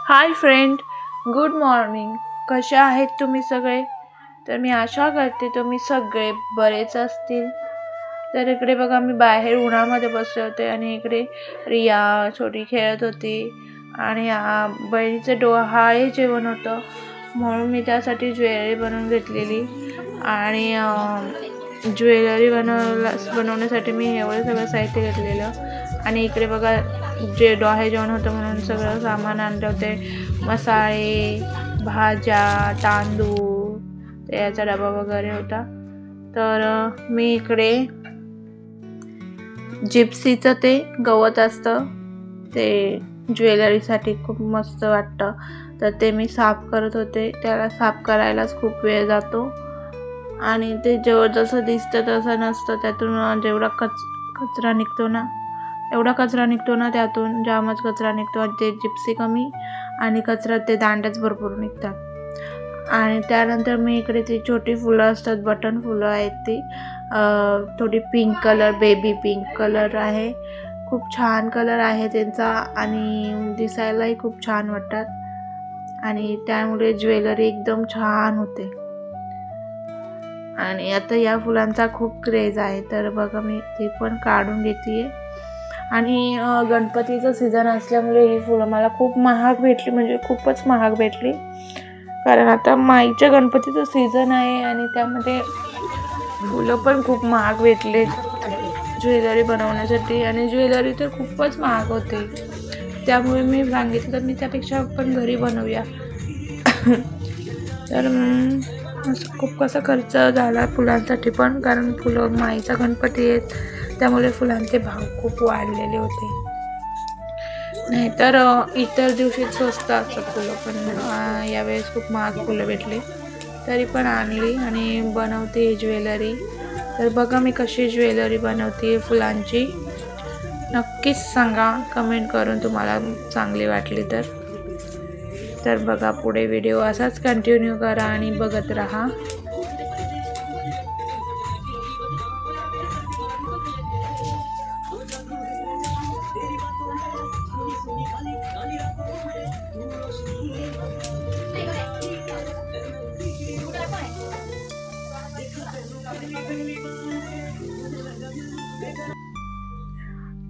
Hi friend, good morning. कशा आहेत तुम्ही सगळे? तर मी आशा करते तुम्ही सगळे बरेच असतील. तर इकडे बघा, मी बाहेर उन्हामध्ये बसले होते आणि इकडे रिया छोटी खेळत होती आणि बहिणीचं डोहाळे जेवण होतं, म्हणून मी त्यासाठी ज्वेलरी बनवून घेतलेली. आणि ज्वेलरी बनवण्यासाठी मी एवढं सगळं साहित्य घेतलेलं. आणि इकडे बघा, जे डोहाळे जेवण होतं म्हणून सगळं सामान आणले होते. मसाले, भाज्या, तांदूळ, त्याचा डबा वगैरे होता. तर मी इकडे जिप्सीचं ते गवत असतं, ते ज्वेलरीसाठी खूप मस्त वाटतं, तर ते मी साफ करत होते. त्याला साफ करायलाच खूप वेळ जातो आणि ते जेव्हा जसं दिसतं तसं नसतं. त्यातून जेवढा कचरा निघतो ना, एवढा कचरा निघतो ना, त्यातून जामच कचरा निघतो. ते जिप्सी कमी आणि कचरा ते दांड्याच भरपूर निघतात. आणि त्यानंतर मी इकडे ती छोटी फुलं असतात, बटन फुलं आहेत ती, थोडी pink colour, baby pink colour आहे. खूप छान कलर आहे त्यांचा आणि दिसायलाही खूप छान वाटतात आणि त्यामुळे ज्वेलरी एकदम छान होते. आणि आता या फुलांचा खूप क्रेज आहे, तर बघा मी ती पण काढून घेते. आणि गणपतीचं सीझन असल्यामुळे ही फुलं मला खूप महाग भेटली, म्हणजे खूपच महाग भेटली. कारण आता माईच्या गणपतीचं सीझन आहे आणि त्यामध्ये फुलं पण खूप महाग भेटले ज्वेलरी बनवण्यासाठी. आणि ज्वेलरी तर खूपच महाग होते, त्यामुळे मी सांगितलं तर मी त्यापेक्षा आपण घरी बनवूया. तर असं खूप कसा खर्च झाला फुलांसाठी पण, कारण फुलं माईचा गणपती आहेत त्यामुळे फुलांचे भाव खूप वाढलेले होते. नाहीतर इतर दिवशी स्वस्त असतात फुलं, पण यावेळेस खूप महाग फुलं भेटली, तरी पण आणली आणि बनवते ज्वेलरी. तर बघा मी कशी ज्वेलरी बनवते फुलांची, नक्कीच सांगा कमेंट करून तुम्हाला चांगली वाटली तर बघा पुढे व्हिडिओ असाच कंटिन्यू करा आणि बघत राहा.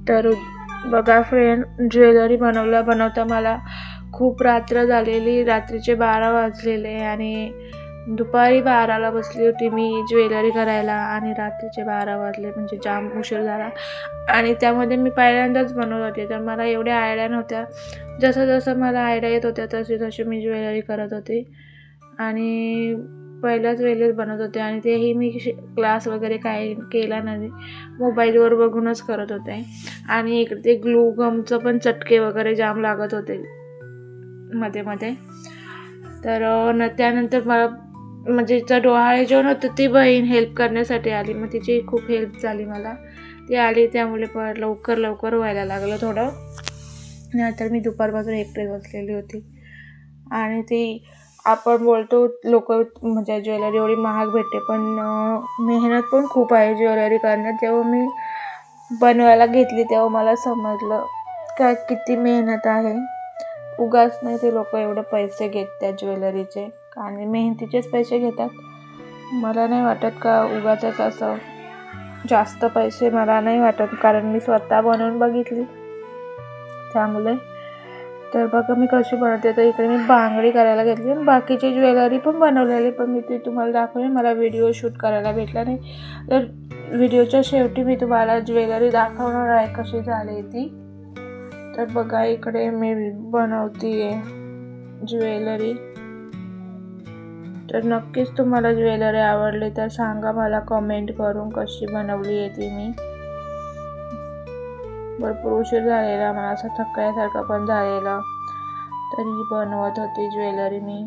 तर बघा फ्रेंड, ज्वेलरी बनवता मला खूप रात्र झालेली, रात्रीचे 12 वाजलेले आणि दुपारी 12ला बसली होती मी ज्वेलरी करायला आणि रात्रीचे 12 वाजले, म्हणजे जाम उशीर झाला. आणि त्यामध्ये मी पहिल्यांदाच बनवत होते, तर मला एवढ्या आयडिया नव्हत्या. जसं मला आयडिया येत होत्या तशी मी ज्वेलरी करत होते आणि पहिल्याच वेळेस बनवत होते. आणि तेही मी क्लास वगैरे काही केला नाही, मोबाईलवर बघूनच करत होते. आणि इकडे ते ग्लू गमचं पण चटके वगैरे जाम लागत होते मध्ये. तर त्यानंतर मला, म्हणजे तिचं डोहाळे जेवण होतं, ती बहीण हेल्प करण्यासाठी आली, मग तिची खूप हेल्प झाली मला. ती आली त्यामुळे पण लवकर व्हायला लागलं थोडं. नंतर मी दुपारपासून एकटे बसलेली होती. आणि ती, आपण बोलतो लोक म्हणजे ज्वेलरी एवढी महाग भेटते, पण मेहनत पण खूप आहे ज्वेलरी करण्यात. जेव्हा मी बनवायला घेतली तेव्हा मला समजलं का किती मेहनत आहे. उगाच नाही ते लोक एवढे पैसे घेत त्या ज्वेलरीचे, आणि मेहनतीचेच पैसे घेतात. मला नाही वाटत का उगाचच असं जास्त पैसे, मला नाही वाटत, कारण मी स्वतः बनवून बघितली त्यामुळे. तर बघा मी कशी बनवते. तर इकडे मी बांगडी करायला घेतली आणि बाकीची ज्वेलरी पण बनवलेली, पण मी ते तुम्हाला दाखवले. मला व्हिडिओ शूट करायला भेटला नाही, तर व्हिडिओच्या शेवटी मी तुम्हाला ज्वेलरी दाखवणार आहे कशी झाली ती. तर बघा इकडे मी बनवते ज्वेलरी. तर नक्कीच तुम्हाला ज्वेलरी आवडली तर सांगा मला कमेंट करून कशी बनवली आहे ती मी. भरपूर उशीर झालेला, मला असं थकल्यासारखं पण झालेलं, तरी बनवत होती ज्वेलरी मी.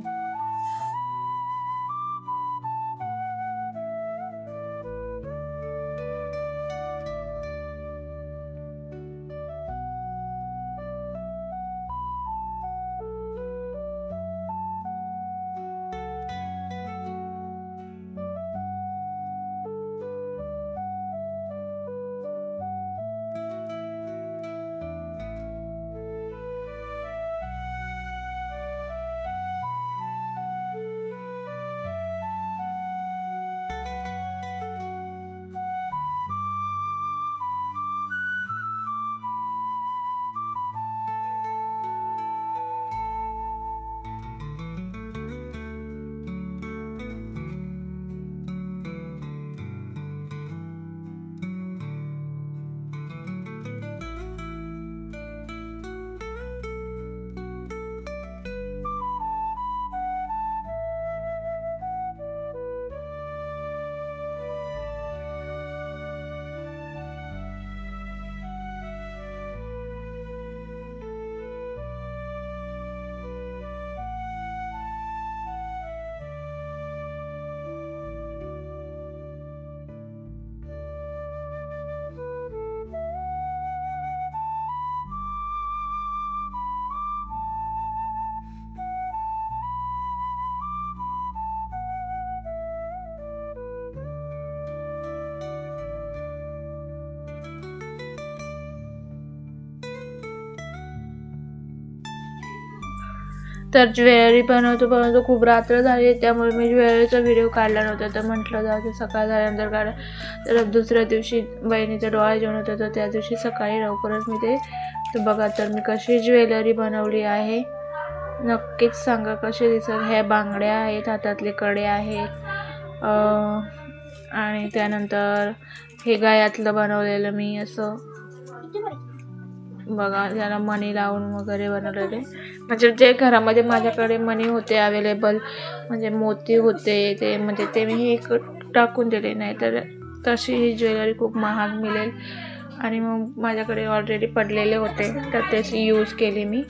तर ज्वेलरी बनवतो खूप रात्र झाली, त्यामुळे मी ज्वेलरीचा व्हिडिओ काढला नव्हता. तर म्हटलं जाऊ दे, सकाळ झाल्यानंतर काढा. तर दुसऱ्या दिवशी बहिणीचा डोळा जेवण होतं, तर त्या दिवशी सकाळी लवकरच मी ते तर बघा तर मी कशी ज्वेलरी बनवली आहे. नक्कीच सांगा कसे दिसत. ह्या बांगड्या आहेत, हातातले कडे आहेत, आणि त्यानंतर हे गळ्यातलं बनवलेलं मी असं बघा, त्याला मणी लावून वगैरे बनवलेले. म्हणजे जे घरामध्ये माझ्याकडे मणी होते अवेलेबल, म्हणजे मोती होते ते, म्हणजे ते मी हे टाकून दिले. नाही तर तशी ही ज्वेलरी खूप महाग मिळेल, आणि मग माझ्याकडे ऑलरेडी पडलेले होते, तर त्याची यूज केली मी.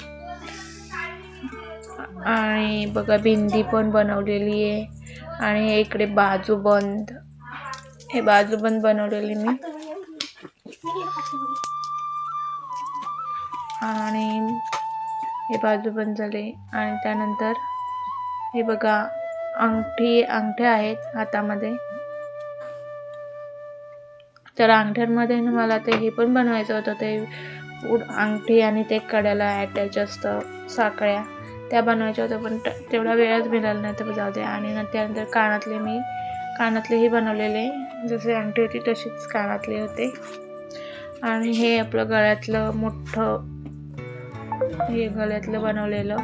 आणि बघा बिंदी पण बनवलेली आहे, आणि इकडे बाजूबंद, हे बाजूबंद बनवलेली मी. आणि हे बाजूबंद झाले. आणि त्यानंतर हे बघा अंगठ्या आहेत हातामध्ये. तर अंगठ्यांमध्ये मला ते हे पण बनवायचं होतं, ते अंगठी आणि ते कड्याला अटॅच असतं साखळ्या, त्या बनवायच्या होत्या, पण तेवढा वेळच मिळाला नाही, तर जाऊ दे. आणि त्यानंतर कानातलेही बनवलेले, जसे अंगठी होती तशीच कानातले होते. आणि हे आपलं गळ्यातलं मोठं, हे गळ्यातलं बनवलेलं.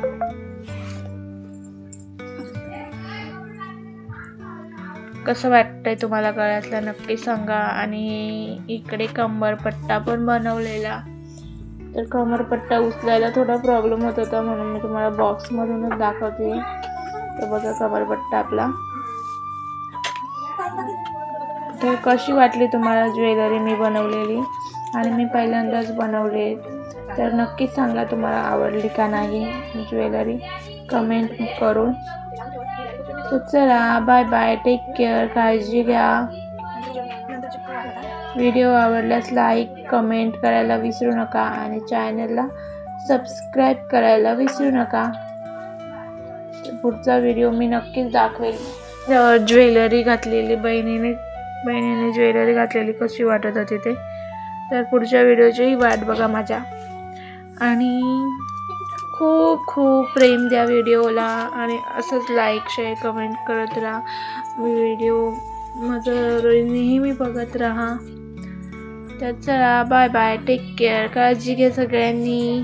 कसं वाटतंय तुम्हाला गळ्यातलं नक्की सांगा. आणि इकडे कमरपट्टा पण बनवलेला. तर कमरपट्टा उचलायला थोडा प्रॉब्लेम होत होता, म्हणून मी तुम्हाला बॉक्समधूनच दाखवते. तर बघा कमरपट्टा आपला. तर कशी वाटली तुम्हाला ज्वेलरी मी बनवलेली, आणि मी पहिल्यांदाच बनवले, तर नक्कीच सांगा तुम्हाला आवडली का नाही ज्वेलरी कमेंट करून. तर चला, बाय बाय, टेक केअर, काळजी घ्या. व्हिडिओ आवडल्यास लाईक कमेंट करायला विसरू नका, आणि चॅनलला सबस्क्राईब करायला विसरू नका. पुढचा व्हिडिओ मी नक्कीच दाखवेल. ज्वेलरी घातलेली बहिणीने ज्वेलरी घातलेली कशी वाटत होती ते. तर पुढच्या व्हिडिओचीही वाट बघा माझ्या, आणि खूप खूप प्रेम द्या व्हिडिओला, आणि असंच लाईक शेअर कमेंट करत राहा. व्हिडिओ माझं नेहमी बघत राहा. तर चला, बाय बाय, टेक केअर, काळजी घ्या सगळ्यांनी.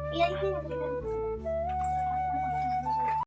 Iya, itu